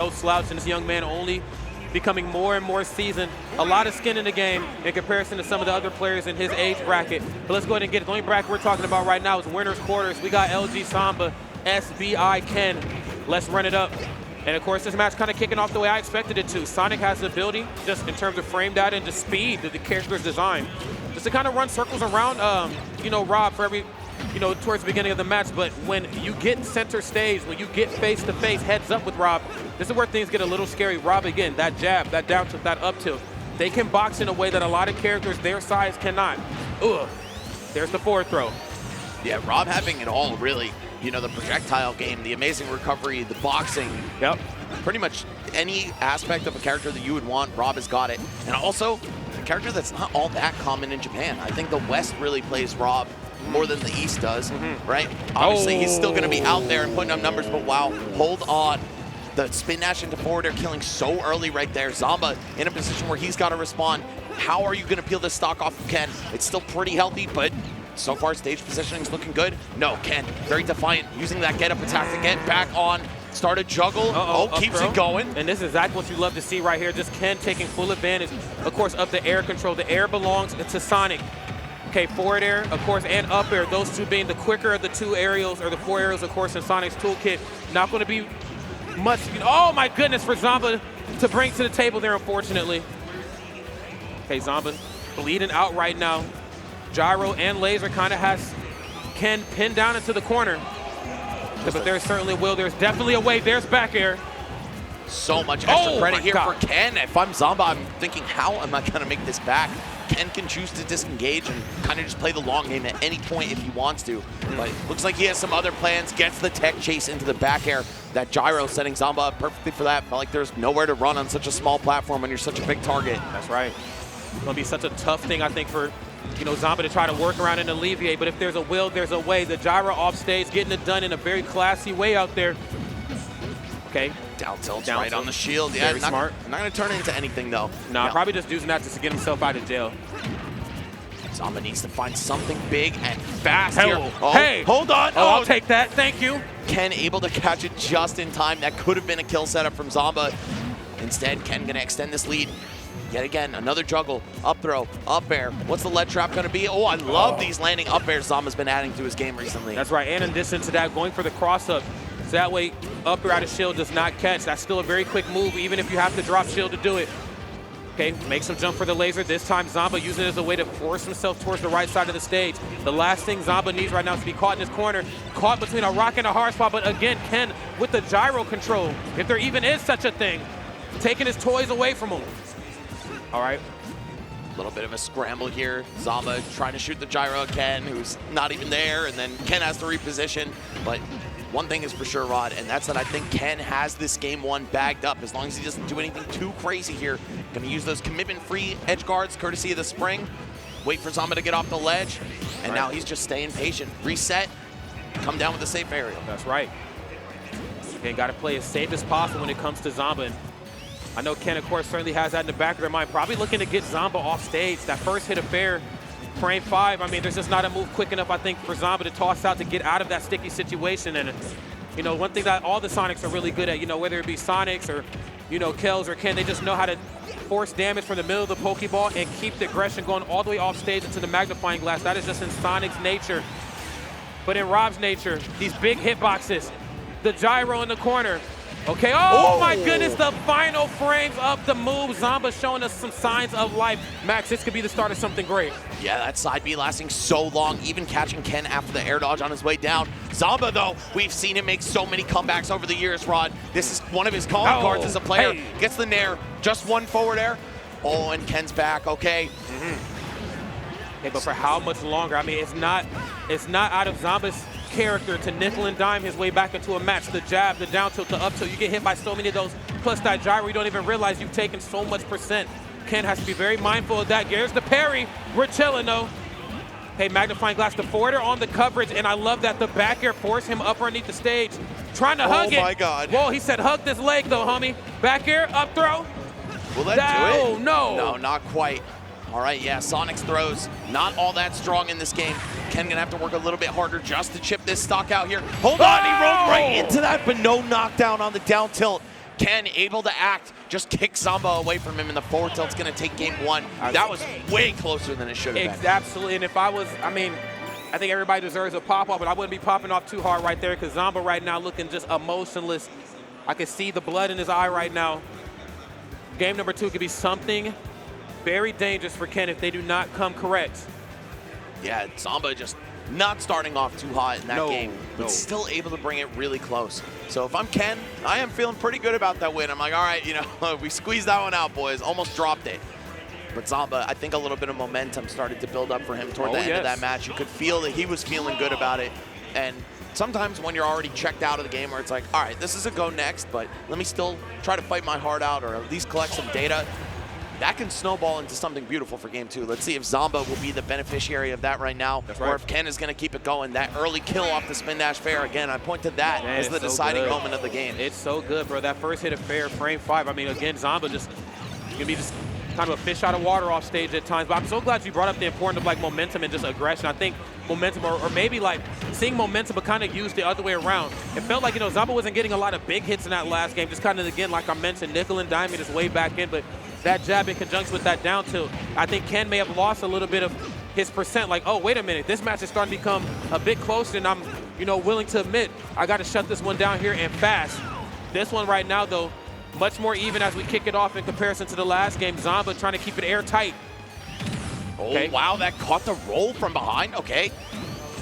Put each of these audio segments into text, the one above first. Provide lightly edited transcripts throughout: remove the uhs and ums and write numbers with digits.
no slouch, and this young man only becoming more and more seasoned. A lot of skin in the game in comparison to some of the other players in his age bracket. But let's go ahead and get it. The only bracket we're talking about right now is winners quarters. We got LG Zomba, SBI Ken. Let's run it up. And of course, this match kind of kicking off the way I expected it to. Sonic has the ability, just in terms of frame data and the speed that the character's designed, just to kind of run circles around, Rob for every, towards the beginning of the match. But when you get center stage, when you get face-to-face, heads up with Rob, this is where things get a little scary. Rob, again, that jab, that down tilt, that up tilt, they can box in a way that a lot of characters their size cannot. Ugh. There's the forward throw. Yeah, Rob having it all, really. The projectile game, the amazing recovery, the boxing. Yep. Pretty much any aspect of a character that you would want, Rob has got it. And also, a character that's not all that common in Japan. I think the West really plays Rob more than the East does, right? Obviously, he's still going to be out there and putting up numbers, but wow, hold on. The spin dash into forward air killing so early right there. Zomba in a position where he's got to respond. How are you going to peel this stock off of Ken? It's still pretty healthy, but so far, stage positioning is looking good. No, Ken, very defiant, using that get-up attack to get back on. Start a juggle. Keeps it going. And this is exactly what you love to see right here. Just Ken taking full advantage, of course, of the air control. The air belongs to Sonic. Okay, forward air, of course, and up air. Those two being the quicker of the two aerials, or the four aerials, of course, in Sonic's toolkit. Not going to be much. Oh, my goodness, for Zomba to bring to the table there, unfortunately. Okay, Zomba bleeding out right now. Gyro and laser kind of has Ken pinned down into the corner. But there's certainly there's definitely a way. There's back air. So much extra credit here for Ken. If I'm Zomba, I'm thinking, how am I going to make this back? Ken can choose to disengage and kind of just play the long game at any point if he wants to. But looks like he has some other plans. Gets the tech chase into the back air. That gyro setting Zomba up perfectly for that. Felt like there's nowhere to run on such a small platform when you're such a big target. That's right. It's going to be such a tough thing, I think, for Zomba to try to work around and alleviate, but if there's a will, there's a way. The gyro off stage, getting it done in a very classy way out there. Okay. Down tilt right on the shield. Yeah, very smart. Not going to turn it into anything, though. Nah, probably just using that just to get himself out of jail. Zomba needs to find something big and fast here. Hey! Hold on. I'll take that. Thank you. Ken able to catch it just in time. That could have been a kill setup from Zomba. Instead, Ken going to extend this lead. Yet again, another juggle, up throw, up air. What's the lead trap going to be? I love these landing up airs Zomba's been adding to his game recently. That's right, and in addition to that, going for the cross-up. So that way, up air out of shield does not catch. That's still a very quick move, even if you have to drop shield to do it. Okay, makes him jump for the laser. This time, Zomba using it as a way to force himself towards the right side of the stage. The last thing Zomba needs right now is to be caught in his corner, caught between a rock and a hard spot. But again, Ken with the gyro control, if there even is such a thing, taking his toys away from him. All right. A little bit of a scramble here. Zomba trying to shoot the gyro at Ken, who's not even there, and then Ken has to reposition. But one thing is for sure, Rod, and that's that I think Ken has this game one bagged up. As long as he doesn't do anything too crazy here, gonna use those commitment-free edge guards, courtesy of the spring. Wait for Zomba to get off the ledge, and now he's just staying patient. Reset, come down with a safe aerial. That's right. Okay, got to play as safe as possible when it comes to Zomba. I know Ken, of course, certainly has that in the back of their mind. Probably looking to get Zomba off stage. That first hit of fair, frame 5. I mean, there's just not a move quick enough, I think, for Zomba to toss out to get out of that sticky situation. And, one thing that all the Sonics are really good at, whether it be Sonics or, Kells or Ken, they just know how to force damage from the middle of the Pokeball and keep the aggression going all the way off stage into the magnifying glass. That is just in Sonic's nature. But in Rob's nature, these big hitboxes, the gyro in the corner. Okay, my goodness, the final frames of the move. Zomba showing us some signs of life. Max, this could be the start of something great. Yeah, that side B lasting so long, even catching Ken after the air dodge on his way down. Zomba, though, we've seen him make so many comebacks over the years, Rod. This is one of his calling cards as a player. Hey. Gets the nair, just one forward air. And Ken's back, okay. Okay, but for how much longer? I mean, it's not out of Zomba's character to nickel and dime his way back into a match. The jab, the down tilt, the up tilt. You get hit by so many of those, plus that gyro, you don't even realize you've taken so much percent. Ken has to be very mindful of that. Here's the parry. We're chilling, though. Hey, magnifying glass, the forwarder on the coverage, and I love that the back air forced him up underneath the stage. Trying to hug it. Oh, my God. Whoa, he said hug this leg, though, homie. Back air, up throw. Will that do it? Oh, no. No, not quite. All right, yeah, Sonic's throws not all that strong in this game. Ken gonna have to work a little bit harder just to chip this stock out here. Hold on, he rolled right into that, but no knockdown on the down tilt. Ken able to act, just kick Zomba away from him in the forward tilt's going to take game 1. That was way closer than it should have been. Absolutely, and if I was, I mean, I think everybody deserves a pop-off, but I wouldn't be popping off too hard right there because Zomba right now looking just emotionless. I can see the blood in his eye right now. Game number 2 could be something very dangerous for Ken if they do not come correct. Yeah, Zomba just not starting off too hot in that game, but still able to bring it really close. So if I'm Ken, I am feeling pretty good about that win. I'm like, all right, you know, we squeezed that one out, boys. Almost dropped it. But Zomba, I think a little bit of momentum started to build up for him toward the end of that match. You could feel that he was feeling good about it. And sometimes when you're already checked out of the game where it's like, all right, this is a go next, but let me still try to fight my heart out or at least collect some data. That can snowball into something beautiful for game 2. Let's see if Zomba will be the beneficiary of that right now, or if Ken is going to keep it going. That early kill off the spin dash fair, again, I point to that as the deciding moment of the game. It's so good, bro. That first hit of fair, frame 5. I mean, again, Zomba just going to be just kind of a fish out of water off stage at times. But I'm so glad you brought up the importance of like momentum and just aggression. I think momentum, or maybe like seeing momentum, but kind of used the other way around. It felt like, you know, Zomba wasn't getting a lot of big hits in that last game. Just kind of, again, like I mentioned, nickel and diming his way back in. But that jab in conjunction with that down tilt, I think Ken may have lost a little bit of his percent. Like, oh, wait a minute, this match is starting to become a bit closer, and I'm, you know, willing to admit I got to shut this one down here and fast. This one right now, though, much more even as we kick it off in comparison to the last game. Zomba trying to keep it airtight. Oh, wow, that caught the roll from behind. Okay.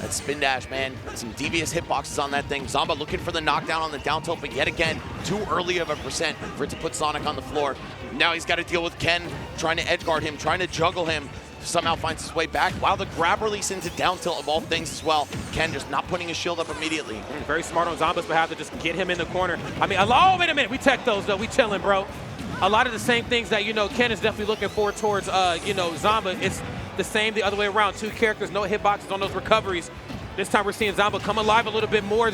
That spin dash, man. Some devious hitboxes on that thing. Zomba looking for the knockdown on the down tilt, but yet again, too early of a percent for it to put Sonic on the floor. Now he's got to deal with Ken trying to edge guard him, trying to juggle him. Somehow finds his way back. Wow, the grab release into down tilt of all things as well. Ken just not putting his shield up immediately. Very smart on Zomba's behalf to just get him in the corner. I mean, oh, wait a minute. We tech those, though. We chilling, bro. A lot of the same things that, you know, Ken is definitely looking forward towards, you know, Zomba. It's the same the other way around. 2 characters, no hitboxes on those recoveries. This time we're seeing Zomba come alive a little bit more.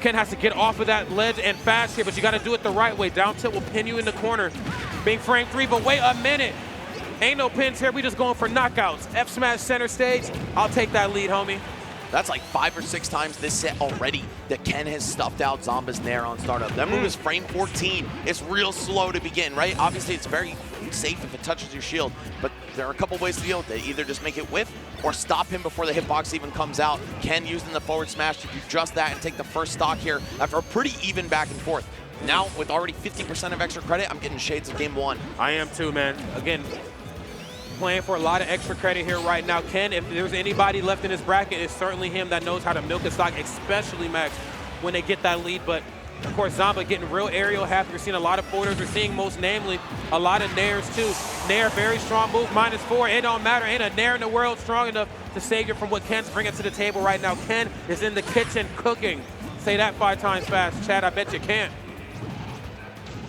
Ken has to get off of that ledge and fast here, but you got to do it the right way. Down tilt will pin you in the corner. Being frame 3, but wait a minute. Ain't no pins here. We just going for knockouts. F smash center stage. I'll take that lead, homie. That's like 5 or 6 times this set already that Ken has stuffed out Zomba's Nair on startup. That move is frame 14. It's real slow to begin, right? Obviously, it's very safe if it touches your shield, but there are a couple ways to deal with it. Either just make it whiff or stop him before the hitbox even comes out. Ken using the forward smash to do just that and take the first stock here after a pretty even back and forth. Now, with already 50% of extra credit, I'm getting shades of game 1. I am too, man. Again, playing for a lot of extra credit here right now. Ken, if there's anybody left in this bracket, it's certainly him that knows how to milk a stock, especially Max, when they get that lead. But of course, Zomba getting real aerial happy. We're seeing a lot of forwarders. We're seeing most namely a lot of nairs too. Nair, very strong move, -4. It don't matter. Ain't a nair in the world strong enough to save you from what Ken's bringing to the table right now. Ken is in the kitchen cooking. Say that 5 times fast, Chad. I bet you can't.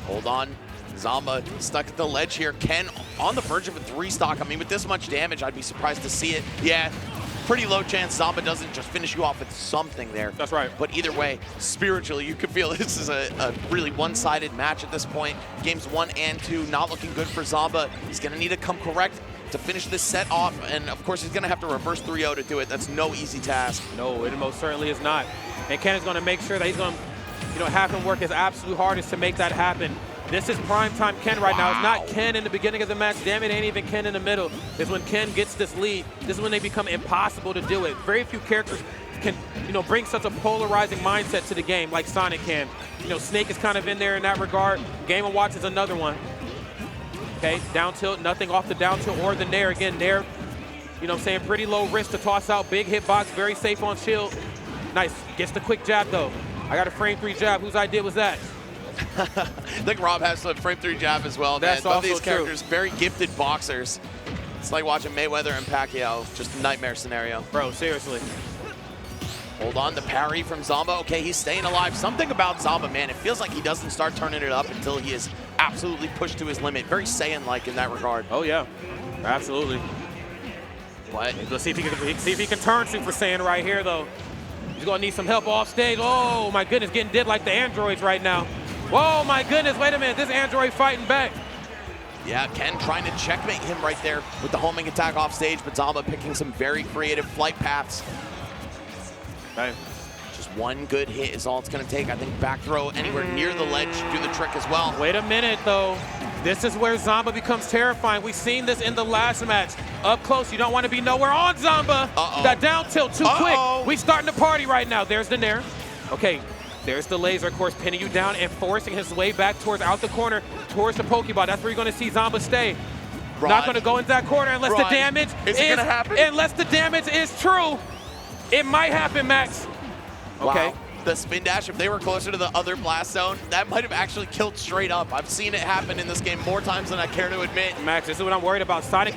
Hold on. Zomba stuck at the ledge here. Ken on the verge of a 3 stock. I mean, with this much damage, I'd be surprised to see it. Yeah, pretty low chance Zomba doesn't just finish you off with something there. That's right. But either way, spiritually, you could feel this is a really one-sided match at this point. Games 1 and 2 not looking good for Zomba. He's going to need to come correct to finish this set off, and of course, he's going to have to reverse 3-0 to do it. That's no easy task. No, it most certainly is not. And Ken is going to make sure that he's going to, you know, have him work his absolute hardest to make that happen. This is primetime Ken right now. It's not Ken in the beginning of the match. Damn it, ain't even Ken in the middle. It's when Ken gets this lead. This is when they become impossible to do it. Very few characters can, you know, bring such a polarizing mindset to the game like Sonic can. You know, Snake is kind of in there in that regard. Game & Watch is another one. Okay, down tilt, nothing off the down tilt or the Nair. Again, Nair, you know what I'm saying, pretty low risk to toss out. Big hitbox, very safe on shield. Nice, gets the quick jab though. I got a frame 3 jab. Whose idea was that? I think Rob has a frame 3 jab as well. That's man. Both also these characters, true. Very gifted boxers. It's like watching Mayweather and Pacquiao. Just a nightmare scenario. Bro, seriously. Hold on, the parry from Zomba. Okay, he's staying alive. Something about Zomba, man. It feels like he doesn't start turning it up until he is absolutely pushed to his limit. Very Saiyan-like in that regard. Oh yeah, absolutely. But let's see if he can turn Super Saiyan right here though. He's gonna need some help off stage. Oh my goodness, getting did like the androids right now. Whoa, my goodness, wait a minute, this android fighting back. Yeah, Ken trying to checkmate him right there with the homing attack off stage, but Zomba picking some very creative flight paths. Right. Just one good hit is all it's going to take. I think back throw anywhere near the ledge should do the trick as well. Wait a minute, though. This is where Zomba becomes terrifying. We've seen this in the last match. Up close, you don't want to be nowhere on Zomba. That down tilt too quick. We starting the party right now. There's the Nair. Okay, there's the laser, of course, pinning you down and forcing his way back towards out the corner, towards the Pokeball. That's where you're going to see Zomba stay. Rod. Not going to go into that corner unless Rod. the damage is it gonna happen? Unless the damage is true. It might happen, Max. Okay. Wow. The spin dash, if they were closer to the other blast zone, that might have actually killed straight up. I've seen it happen in this game more times than I care to admit. Max, this is what I'm worried about. Sonic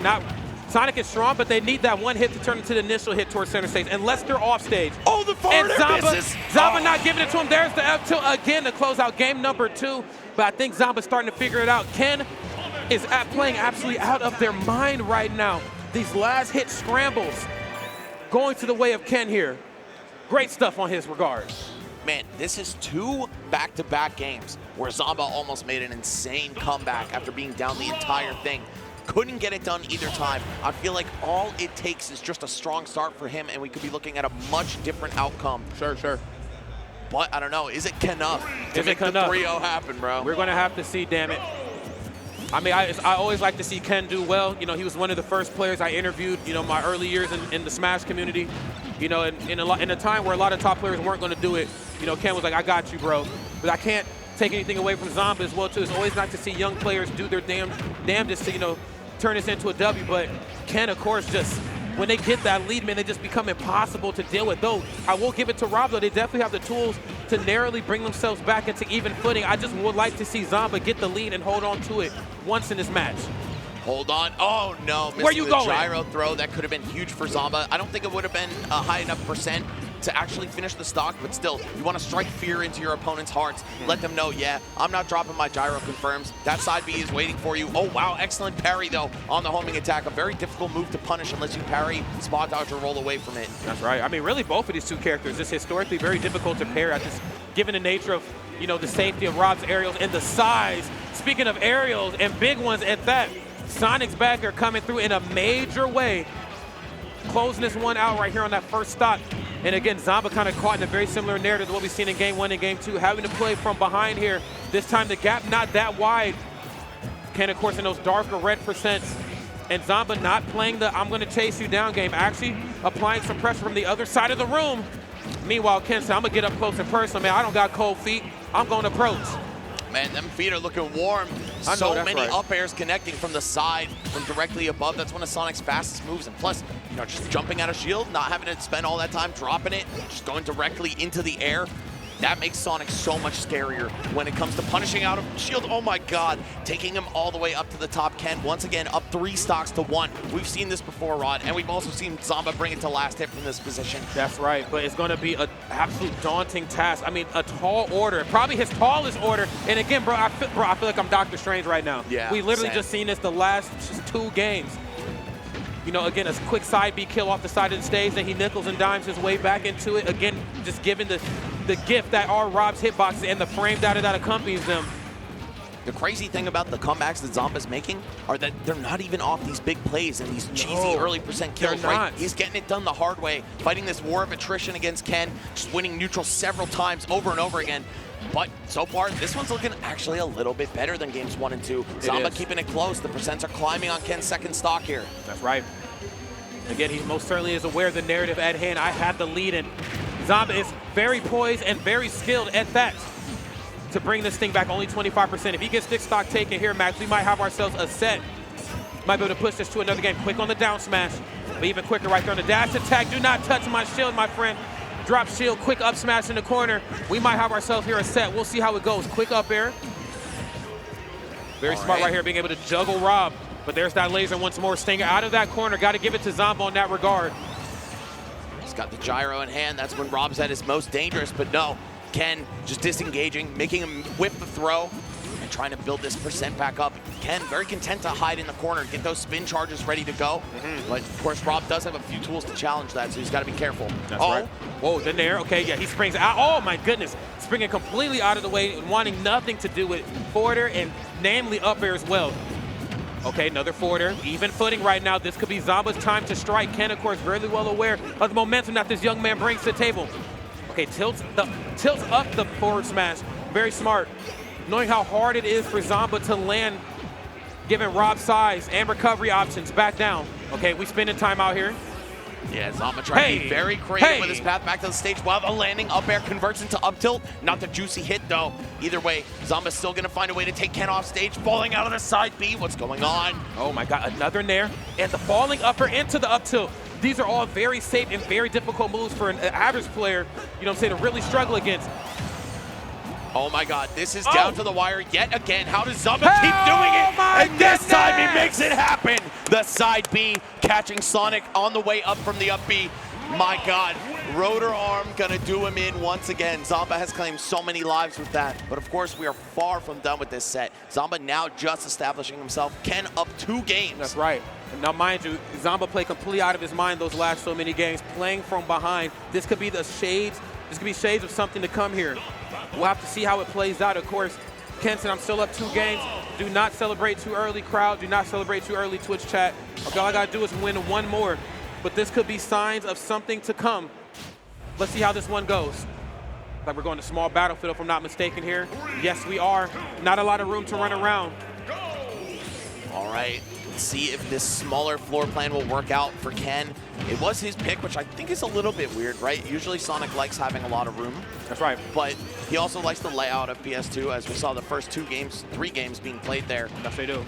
is strong, but they need that one hit to turn into the initial hit towards center stage, unless they're off stage. Oh, the forward air misses. Zomba not giving it to him. There's the F tilt again to close out game number 2. But I think Zomba's starting to figure it out. Ken is playing absolutely out of their mind right now. These last hit scrambles going to the way of Ken here. Great stuff on his regard. Man, this is 2 back-to-back games where Zomba almost made an insane comeback after being down the entire thing. Couldn't get it done either time. I feel like all it takes is just a strong start for him, and we could be looking at a much different outcome. Sure. But I don't know, is it enough to make the 3-0 happen, bro? We're going to have to see, damn it. I mean, I always like to see Ken do well. You know, he was one of the first players I interviewed, you know, my early years in the Smash community. You know, in a time where a lot of top players weren't going to do it, you know, Ken was like, I got you, bro. But I can't take anything away from Zomba as well, too. It's always nice to see young players do their damnedest to, you know, turn this into a W. But Ken, of course, just when they get that lead, man, they just become impossible to deal with. Though I will give it to Rob, though. They definitely have the tools to narrowly bring themselves back into even footing. I just would like to see Zomba get the lead and hold on to it once in this match. Hold on. Oh, no. Where you going? Gyro throw. That could have been huge for Zomba. I don't think it would have been a high enough percent to actually finish the stock, but still, you want to strike fear into your opponent's hearts. Let them know, yeah, I'm not dropping my gyro confirms. That side B is waiting for you. Oh, wow, excellent parry, though, on the homing attack. A very difficult move to punish unless you parry, spot dodge, or roll away from it. That's right. I mean, really, both of these two characters is historically very difficult to pair. Just given the nature of, you know, the safety of Rob's aerials and the size. Speaking of aerials and big ones at that, Sonic's back are coming through in a major way, closing this one out right here on that first stock. And again, Zomba kind of caught in a very similar narrative to what we've seen in game 1 and game 2, having to play from behind here. This time the gap not that wide. Ken, of course, in those darker red percents. And Zomba not playing the I'm going to chase you down game, actually applying some pressure from the other side of the room. Meanwhile, Ken said, I'm going to get up close and personal, man. I don't got cold feet. I'm going to approach. Man, them feet are looking warm. So many up airs connecting from the side, from directly above. That's one of Sonic's fastest moves. And plus, you know, just jumping out of shield, not having to spend all that time dropping it, just going directly into the air. That makes Sonic so much scarier when it comes to punishing out of shield. Oh my God, taking him all the way up to the top. Ken, once again, up 3 stocks to 1. We've seen this before, Rod, and we've also seen Zomba bring it to last hit from this position. That's right, but it's going to be an absolute daunting task. I mean, a tall order, probably his tallest order. And again, bro, I feel like I'm Doctor Strange right now. Yeah, we literally just seen this the last 2 games. You know, again, a quick side B kill off the side of the stage, then he nickels and dimes his way back into it. Again, just given the gift that are Rob's hitboxes and the frame data that accompanies them. The crazy thing about the comebacks that Zomba's making are that they're not even off these big plays and these cheesy early percent kills, right? He's getting it done the hard way, fighting this war of attrition against Ken, just winning neutral several times over and over again. But so far, this one's looking actually a little bit better than games 1 and 2. Zomba keeping it close. The percents are climbing on Ken's second stock here. That's right. Again, he most certainly is aware of the narrative at hand. I had the lead, and Zomba is very poised and very skilled at that to bring this thing back only 25%. If he gets this stock taken here, Max, we might have ourselves a set. Might be able to push this to another game. Quick on the down smash, but even quicker right there on the dash attack. Do not touch my shield, my friend. Drop shield, quick up smash in the corner. We might have ourselves here a set. We'll see how it goes. Quick up air. Very smart right here, being able to juggle Rob. But there's that laser once more. Stinger out of that corner. Got to give it to Zomba on that regard. He's got the gyro in hand. That's when Rob's at his most dangerous. But no, Ken just disengaging, making him whip the throw, and trying to build this percent back up. Ken very content to hide in the corner, get those spin charges ready to go. But of course, Rob does have a few tools to challenge that, so he's got to be careful. That's right. Whoa, the Nair. Okay, yeah, he springs out. Oh my goodness, springing completely out of the way and wanting nothing to do with forwarder and namely up air as well. Okay, another forwarder, even footing right now. This could be Zomba's time to strike. Ken, of course, very well aware of the momentum that this young man brings to the table. Okay, tilts up the forward smash. Very smart. Knowing how hard it is for Zomba to land, given Rob's size and recovery options. Back down. Okay, we spending time out here. Yeah, Zomba trying to be very creative with his path back to the stage while the landing up air converts into up tilt. Not the juicy hit though. Either way, Zomba's still gonna find a way to take Ken off stage, falling out of the side B. What's going on? Oh my God, another nair. And the falling upper into the up tilt. These are all very safe and very difficult moves for an average player, you know what I'm saying, to really struggle against. Oh my God, this is down to the wire yet again. How does Zomba keep doing it? And this time he makes it happen. The side B catching Sonic on the way up from the up B. My God, rotor arm gonna do him in once again. Zomba has claimed so many lives with that, but of course we are far from done with this set. Zomba now just establishing himself. Ken up 2 games. That's right. Now mind you, Zomba played completely out of his mind those last so many games, playing from behind. This could be the shades, shades of something to come here. We'll have to see how it plays out. Of course, Ken said, I'm still up 2 games. Do not celebrate too early, crowd. Do not celebrate too early, Twitch chat. Okay, all I gotta do is win 1 more. But this could be signs of something to come. Let's see how this one goes. Like we're going to small battlefield, if I'm not mistaken here. Yes, we are. Not a lot of room to run around. All right, let's see if this smaller floor plan will work out for Ken. It was his pick, which I think is a little bit weird, right? Usually Sonic likes having a lot of room. That's right. But he also likes the layout of PS2, as we saw the first 3 games being played there. Yes, they do.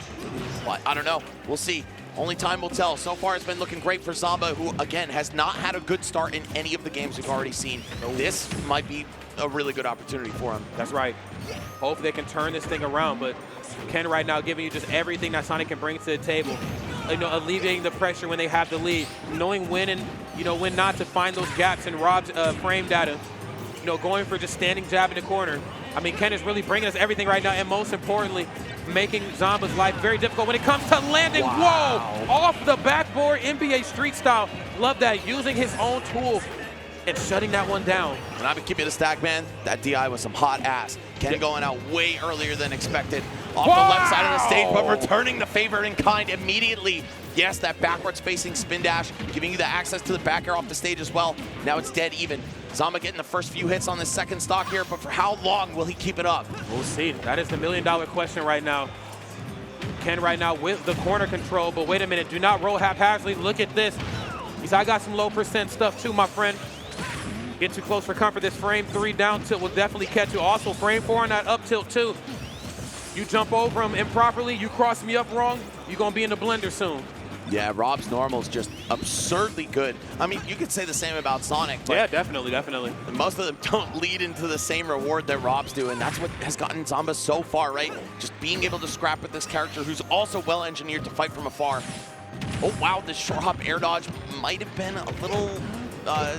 But I don't know. We'll see. Only time will tell. So far, it's been looking great for Zomba, who, again, has not had a good start in any of the games we've already seen. This might be a really good opportunity for him. That's right. Hopefully they can turn this thing around, but Ken right now giving you just everything that Sonic can bring to the table. You know, alleviating the pressure when they have the lead, knowing when and, you know, when not to find those gaps in Rob's frame data. You know, going for just standing jab in the corner. I mean, Ken is really bringing us everything right now, and most importantly, making Zomba's life very difficult when it comes to landing. Wow. Whoa! Off the backboard, NBA street style. Love that, using his own tool and shutting that one down. And I've been keeping the stack, man. That DI was some hot ass. Ken going out way earlier than expected. Off the left side of the stage, but returning the favor in kind immediately. Yes, that backwards facing spin dash, giving you the access to the back air off the stage as well. Now it's dead even. Zomba getting the first few hits on this second stock here, but for how long will he keep it up? We'll see. That is the million-dollar question right now. Ken right now with the corner control, but wait a minute, do not roll haphazardly. Look at this. He said, I got some low percent stuff too, my friend. Get too close for comfort. This frame 3 down tilt will definitely catch you. Also, frame 4 on that up tilt too. You jump over him improperly, you cross me up wrong, you're gonna be in the blender soon. Yeah, Rob's normal is just absurdly good. I mean, you could say the same about Sonic, but yeah, definitely. most of them don't lead into the same reward that Rob's do, and that's what has gotten Zomba so far, right? Just being able to scrap with this character who's also well engineered to fight from afar. Oh wow, this short hop air dodge might have been a little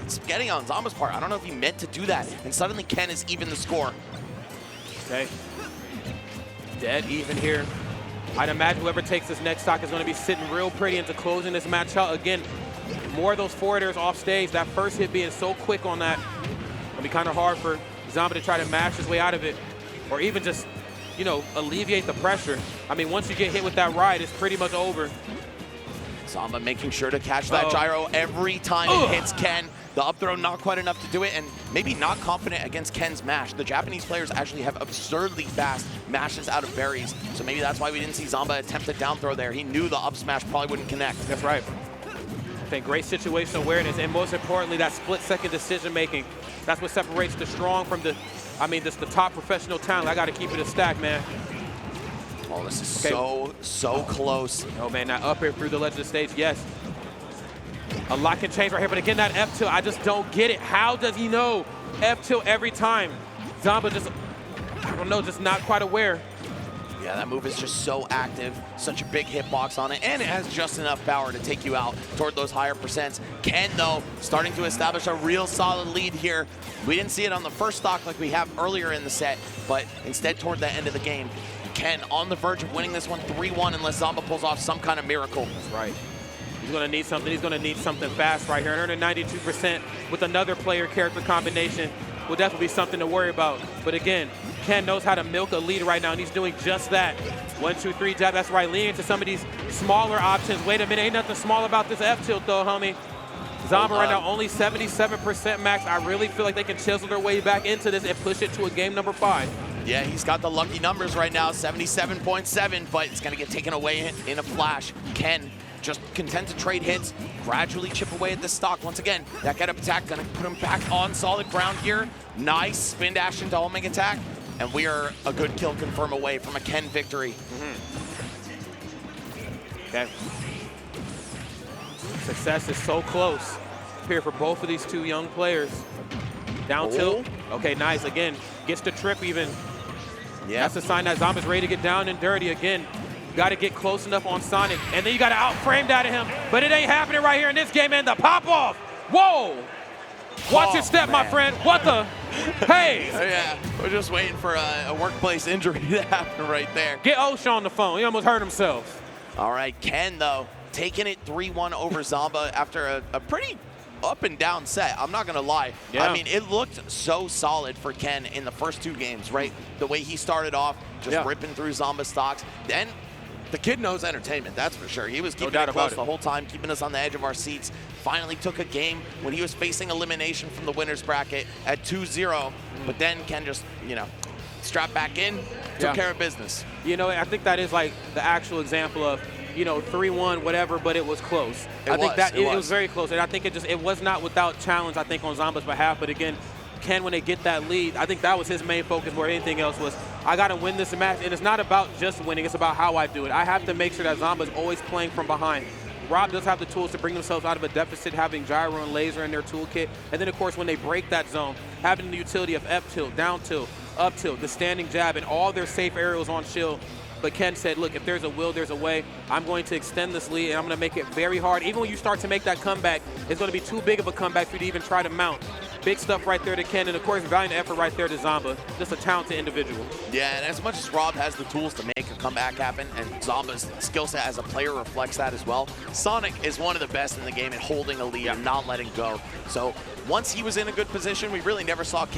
spaghetti on Zomba's part. I don't know if he meant to do that, and suddenly Ken is even the score. Okay, dead even here. I'd imagine whoever takes this next stock is going to be sitting real pretty into closing this match out. Again, more of those forward airs off stage. That first hit being so quick on that, it'll be kind of hard for Zomba to try to mash his way out of it, or even just, you know, alleviate the pressure. I mean, once you get hit with that ride, it's pretty much over. Zomba making sure to catch that gyro every time it hits Ken. The up throw not quite enough to do it, and maybe not confident against Ken's mash. The Japanese players actually have absurdly fast mashes out of berries, so maybe that's why we didn't see Zomba attempt a down throw there. He knew the up smash probably wouldn't connect. That's right. I think great situational awareness, and most importantly, that split-second decision-making. That's what separates the strong from the, I mean, the top professional talent. I got to keep it a stack, man. Oh, this is so close. Oh, man, that up air through the ledge of the stage, yes. A lot can change right here, but again, that F tilt, I just don't get it. How does he know F tilt every time? Zomba just, I don't know, just not quite aware. Yeah, that move is just so active, such a big hitbox on it, and it has just enough power to take you out toward those higher percents. Ken, though, starting to establish a real solid lead here. We didn't see it on the first stock like we have earlier in the set, but instead toward the end of the game. Ken on the verge of winning this one 3-1 unless Zomba pulls off some kind of miracle. That's right. He's going to need something. He's going to need something fast right here. 192% with another player character combination will definitely be something to worry about. But again, Ken knows how to milk a lead right now, and he's doing just that. 1, 2, 3 jab. That's right. Leaning into some of these smaller options. Wait a minute. Ain't nothing small about this F tilt, though, homie. Zomba right now only 77% max. I really feel like they can chisel their way back into this and push it to a game number 5. Yeah, he's got the lucky numbers right now, 77.7, but it's going to get taken away in a flash. Ken just content to trade hits, gradually chip away at this stock. Once again, that get-up attack going to put him back on solid ground here. Nice spin dash into homing attack, and we are a good kill confirm away from a Ken victory. Okay. Success is so close here for both of these two young players. Down tilt. Okay, nice. Again, gets the trip even. Yeah. That's a sign that Zomba's ready to get down and dirty again. Got to get close enough on Sonic, and then you got to out-frame that at him. But it ain't happening right here in this game, and the pop-off. Whoa! Watch your step, my friend. What the? Hey! Yeah, we're just waiting for a workplace injury to happen right there. Get Osha on the phone. He almost hurt himself. All right, Ken, though, taking it 3-1 over Zomba after a pretty up and down set. I'm not going to lie. Yeah. I mean, it looked so solid for Ken in the first 2 games, right? The way he started off, just ripping through Zomba stocks. Then the kid knows entertainment, that's for sure. He was keeping it close the whole time, keeping us on the edge of our seats. Finally took a game when he was facing elimination from the winner's bracket at 2-0. But then Ken just, you know, strapped back in, took care of business. You know, I think that is like the actual example of, you know, 3-1, whatever, but it was close. I think that it was very close. And I think it was not without challenge, I think, on Zomba's behalf. But again, Ken, when they get that lead, I think that was his main focus more than anything else was, I got to win this match. And it's not about just winning, it's about how I do it. I have to make sure that Zomba's always playing from behind. Rob does have the tools to bring themselves out of a deficit, having gyro and laser in their toolkit. And then, of course, when they break that zone, having the utility of F tilt, down tilt, up tilt, the standing jab, and all their safe aerials on shield. But Ken said, look, if there's a will, there's a way. I'm going to extend this lead, and I'm going to make it very hard. Even when you start to make that comeback, it's going to be too big of a comeback for you to even try to mount. Big stuff right there to Ken, and of course, valiant effort right there to Zomba. Just a talented individual. Yeah, and as much as Rob has the tools to make a comeback happen, and Zomba's skill set as a player reflects that as well, Sonic is one of the best in the game at holding a lead and not letting go. So once he was in a good position, we really never saw Ken